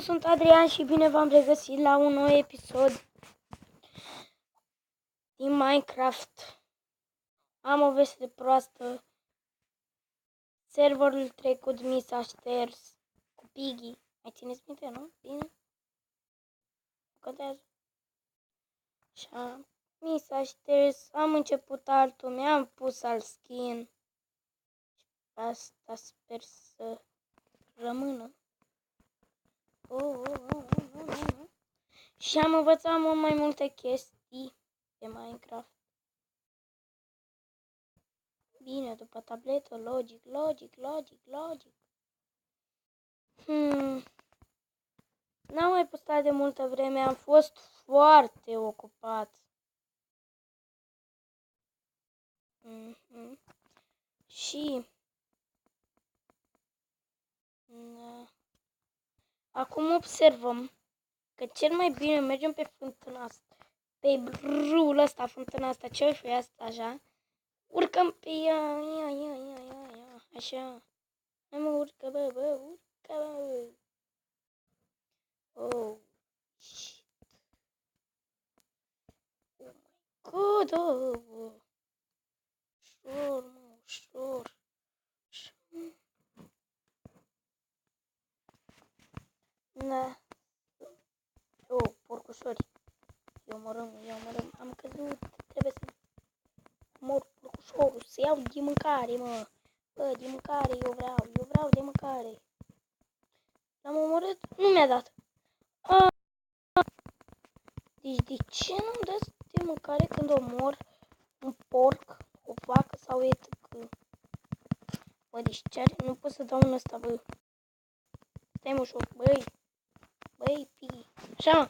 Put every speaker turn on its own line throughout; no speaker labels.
sunt Adrian și bine v-am regăsit la un nou episod din Minecraft. Am o veste proastă. Serverul trecut mi s-a șters cu Piggy. Mai țineți minte, nu? Bine? Contează. Așa. Mi s-a șters, am început altul, mi-am pus alt skin. Asta sper să rămână. Și am învățat mult mai multe chestii de Minecraft. Bine, după tabletă, logic. N-am mai postat de multă vreme, am fost foarte ocupat. Și acum observăm că cel mai bine mergem pe fântâna asta, pe râul ăsta, fântâna asta, ce fi asta, așa. Urcăm pe ea, așa. Hai mă, urcă, urcă, bă. Oh, shit. Oh my god, ușor. Da. Oh, porcușori. Eu mă rămân. Am căzut. Trebuie să mor porcușorul, să iau de mâncare, mă. Bă, de mâncare eu vreau de mâncare. L-am omorât, nu mi-a dat. Deci de ce nu-mi dați de mâncare când omor un porc, o vacă sau etc? Bă, deci ce are? Nu pot să dau un ăsta, bă. Stai mă ușor, băi, Piggy. Așa, mă.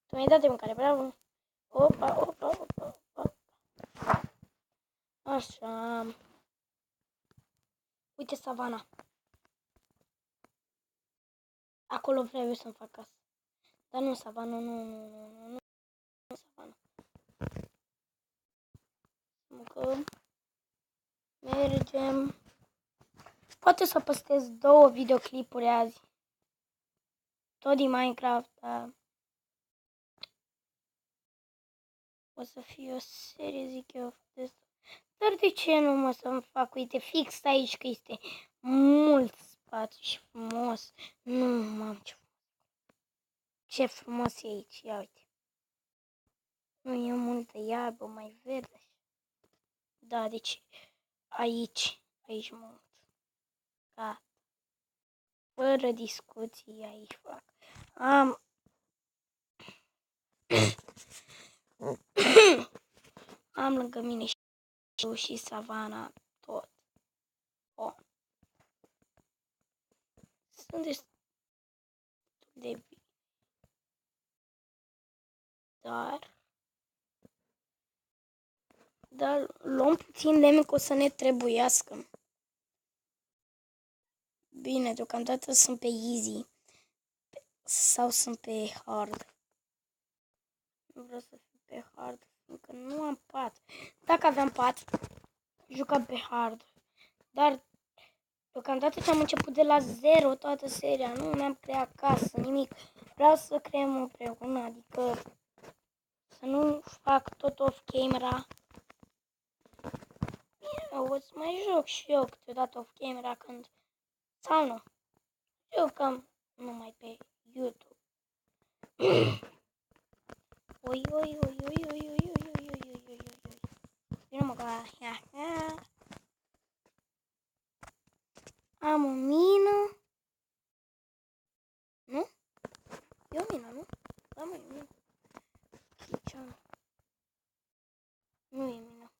Tu mi-ai dat de mâncare, bravo. Opa. Așa. Uite savana. Acolo vreau eu să-mi fac casă. Dar nu savana, nu savana. Mâncăm. Mergem. Poate să postez 2 videoclipuri azi. Tot din Minecraft, dar o să fie o serie, zic eu. Dar de ce nu mă să-mi fac? Uite, fix aici că este mult spațiu și frumos. Nu, mam, ce frumos e aici, ia uite. Nu e multă iarbă, mai verde. Da, deci aici mult. Gata. Fără discuții aici fac. Am lângă mine și savana tot. Sunt destul de bine. Dar luăm puțin lemn că o să ne trebuiască. Bine, deocamdată sunt pe easy. Sau sunt pe hard. Nu vreau să fiu pe hard, fiindcă nu am pat. Dacă aveam pat, jucam pe hard. Dar deocamdată ce am început de la 0 toată seria, nu mi-am creat casă, nimic. Vreau să creăm împreună, adică să nu fac tot off-camera. O să mai joc și eu câteodată off-camera când... Sau nu. Jucăm numai pe YouTube. Oi. Eu mă am o mină. Nu? E o mină, nu? Da, mă, e o mină. Nu e mină.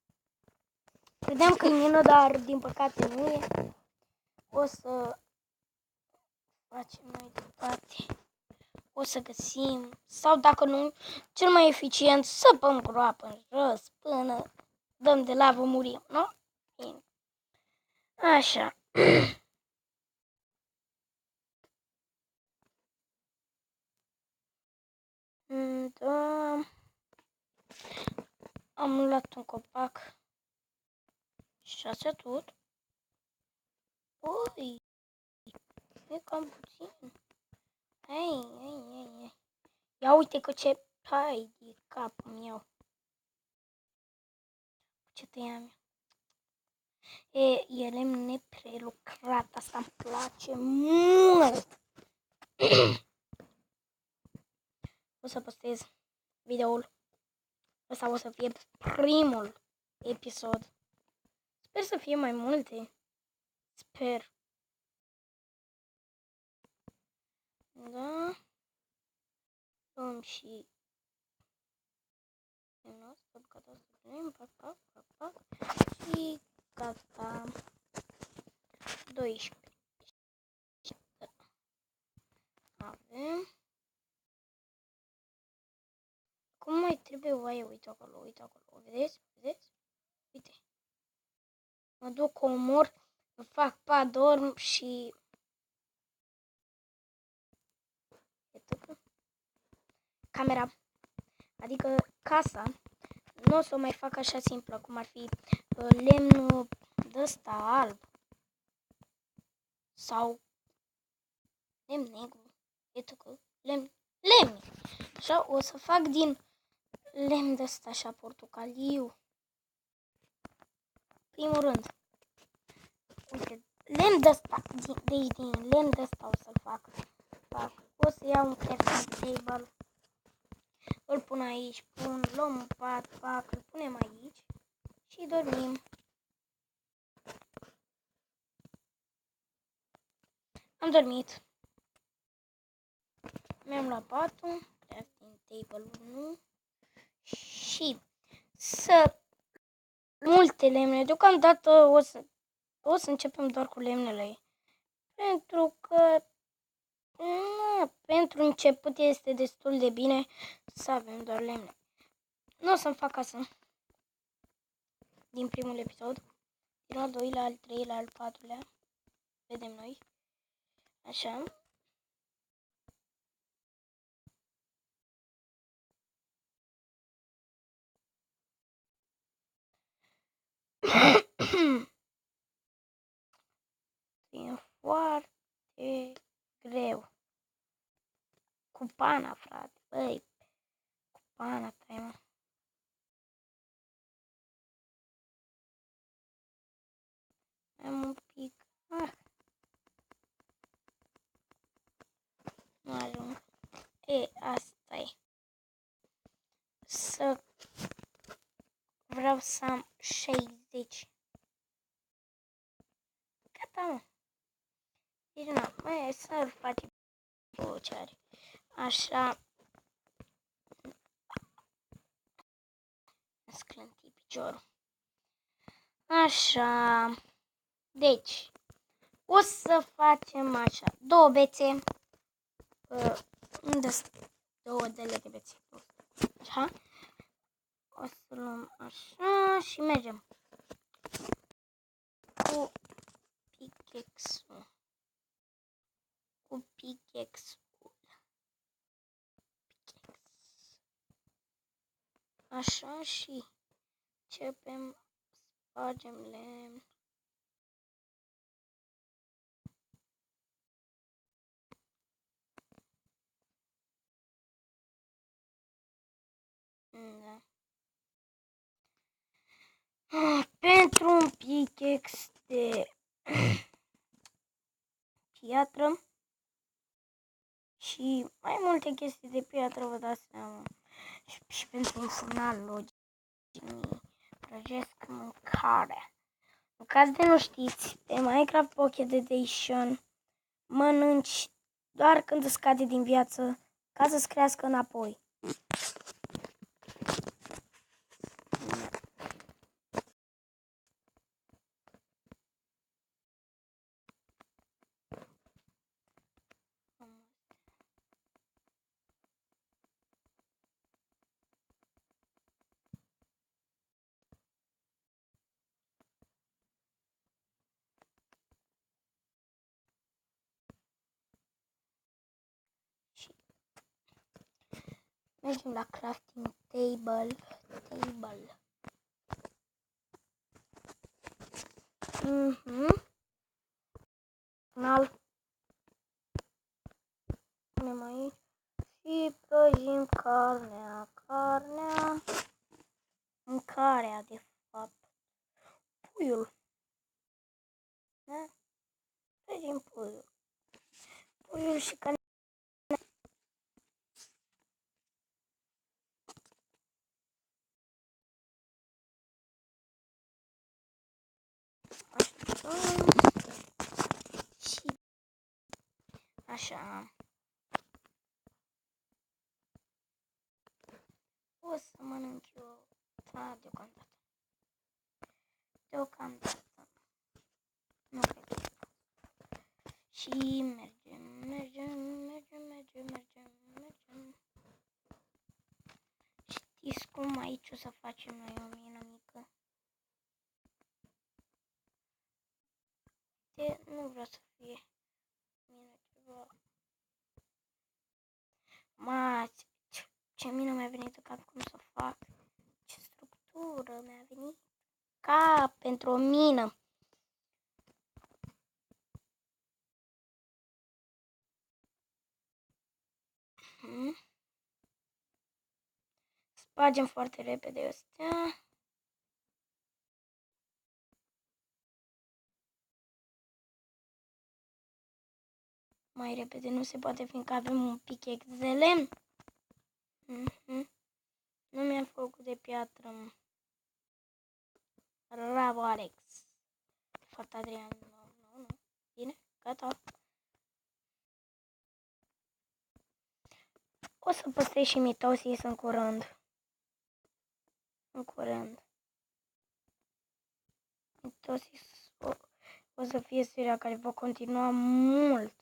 Credeam că e mină, dar din păcate nu e. O să facem mai departe. O să găsim, sau dacă nu, cel mai eficient, să băm groapă în jos până dăm de lavă, murim, nu? Bine. Așa. Da. Am luat un copac. Și așa tot. Ui, e cam puțin. Hai, Ia uite că ce... Hai de capul meu. Ce tăiam eu. E lemn neprelucrat. Asta îmi place mult. O să postez videoul. Ăsta o să fie primul episod. Sper să fie mai multe. Sper. Da? Luăm și... Și gata. 12. Avem. Cum mai trebuie oaie? Uite acolo, uite acolo. Vedeți? Vedeți? Uite. Mă duc, omor, îmi fac pat, dorm și... Camera. Adică casa. Nu o să o mai fac așa simplă, cum ar fi lemnul ăsta alb. Sau lemn negru. Lemn. Așa, o să fac din lemn de ăsta așa portocaliu. Primul rând. Uite, lemn de ăsta. Din lemn de ăsta o să-l fac. O să iau un crafting table. Îl pun aici, luăm un pat, îl punem aici și dormim. Am dormit. Mi-am luat patul, crafting table-ul nu. Și multe lemne. Deocamdată o să începem doar cu lemnele. Pentru că pentru început este destul de bine să avem doar lemne. Nu o să-mi fac casă din primul episod. Din al doilea, al treilea, al patrulea. Vedem noi. Așa. E foarte greu. Cu pana, frate. Băi, cu pana ta, mă. Am un pic. Nu ajung. Asta e. Vreau să am 60. Gata, mă. Deci, nu, mai să-l facem ce are. Așa. Sclânti piciorul. Așa. Deci, o să facem așa. Două bețe. Unde sunt? Două de bețe. Așa. O să luăm așa și mergem. Cu pickaxe-ul. Așa și începem să spargem lemn. Da. Pentru un pickaxe de piatră și mai multe chestii de piatră, vă dați seama. Și pentru un furnal logic. Prăjesc mâncare. În caz de nu știți, pe Minecraft Pocket Edition mănânci doar când îți scade din viață ca să-ți crească înapoi. Mergem la crafting table. Final. Punem aici Și prăjim mâncarea, de fapt, puiul. Da? Prăjim puiul și canela. Și așa. O să mănânc eu, da, deocamdată. Nu cred că. Și mergem. Știți cum aici o să facem noi o mină mică? Nu vreau să fie mină ceva. Ce mină mi-a venit în cap, cum să fac? Ce structură mi-a venit? Ca pentru o mină. Spargem foarte repede astea. Mai repede nu se poate, fiindcă avem un pickaxe de lemn. Nu mi-am făcut de piatră. Bravo, Alex. Foarte Adrian. Nu. Bine, gata. O să păstrez și mitosis în curând. Mitosis o să fie seria care va continua mult.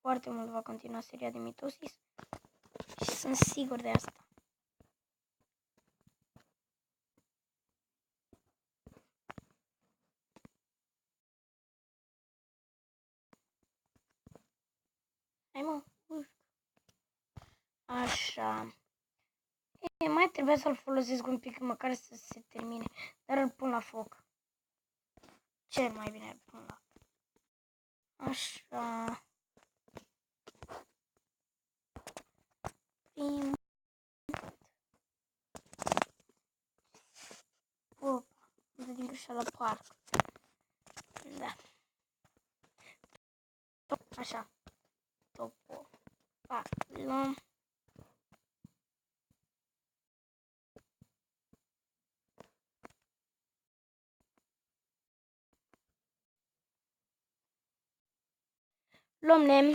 Foarte mult va continua seria de mitosis. Și sunt sigur de asta. Hai mă, așa. Mai trebuie să-l folosesc un pic, măcar să se termine. Dar îl pun la foc. Cel mai bine îl pun la foc. Așa. Opa, din greșeală la parc. Da. Așa. Topo. Pac. Luăm. Luăm lemn.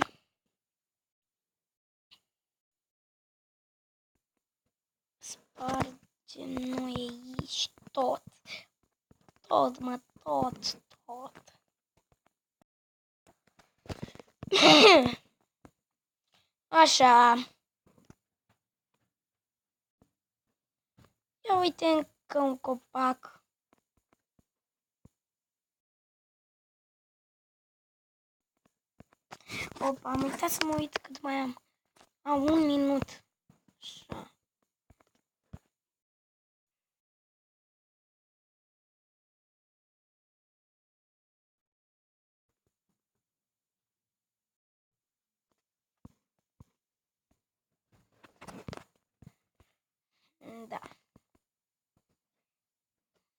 Spargem noi aici tot. Tot. Așa. Ia uite încă un copac. Opa, am uitat să mă uit cât mai am. Am 1 minut. Așa. Da.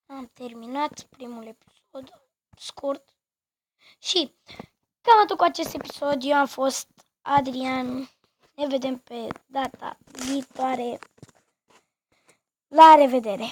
Am terminat primul episod scurt. Și cam atât cu acest episod. Eu am fost Adrian. Ne vedem pe data viitoare. La revedere!